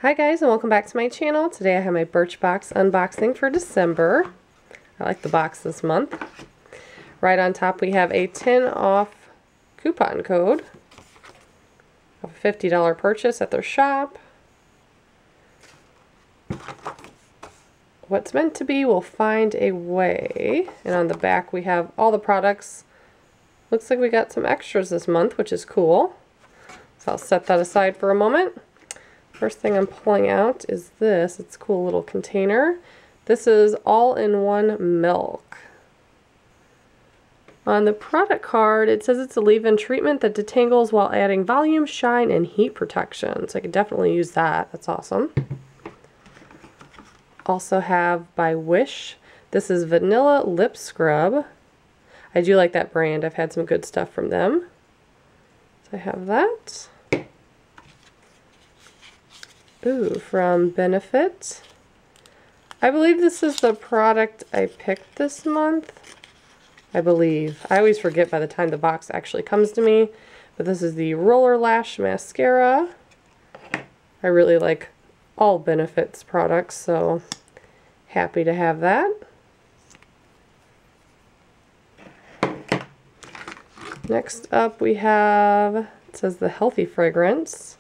Hi guys, and welcome back to my channel. Today I have my Birchbox unboxing for December. I like the box this month. Right on top we have a 10 off coupon code of a $50 purchase at their shop. What's meant to be will find a way. And on the back we have all the products. Looks like we got some extras this month, which is cool. So I'll set that aside for a moment. First thing I'm pulling out is this. It's a cool little container. This is all-in-one milk. On the product card, it says it's a leave-in treatment that detangles while adding volume, shine, and heat protection. So I could definitely use that. That's awesome. Also have by Wish. This is vanilla lip scrub. I do like that brand. I've had some good stuff from them. So I have that. Ooh, from Benefit. I believe this is the product I picked this month. I believe. I always forget by the time the box actually comes to me. But this is the Roller Lash Mascara. I really like all Benefit's products, so happy to have that. Next up we have, it says the Healthy Fragrance.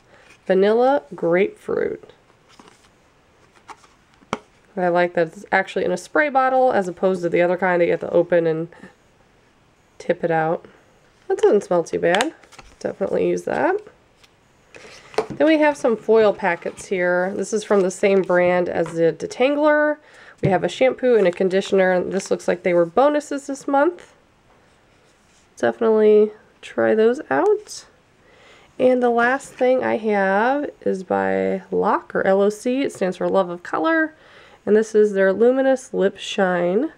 Vanilla Grapefruit. I like that it's actually in a spray bottle as opposed to the other kind that you have to open and tip it out. That doesn't smell too bad. Definitely use that. Then we have some foil packets here. This is from the same brand as the detangler. We have a shampoo and a conditioner. This looks like they were bonuses this month. Definitely try those out. And the last thing I have is by LOC, or L-O-C. It stands for Love of Color. And this is their Luminous Lip Shine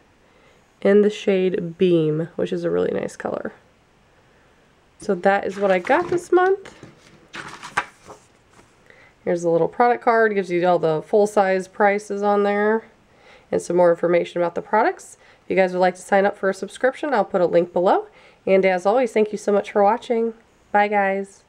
in the shade Beam, which is a really nice color. So that is what I got this month. Here's a little product card. It gives you all the full-size prices on there and some more information about the products. If you guys would like to sign up for a subscription, I'll put a link below. And as always, thank you so much for watching. Bye, guys.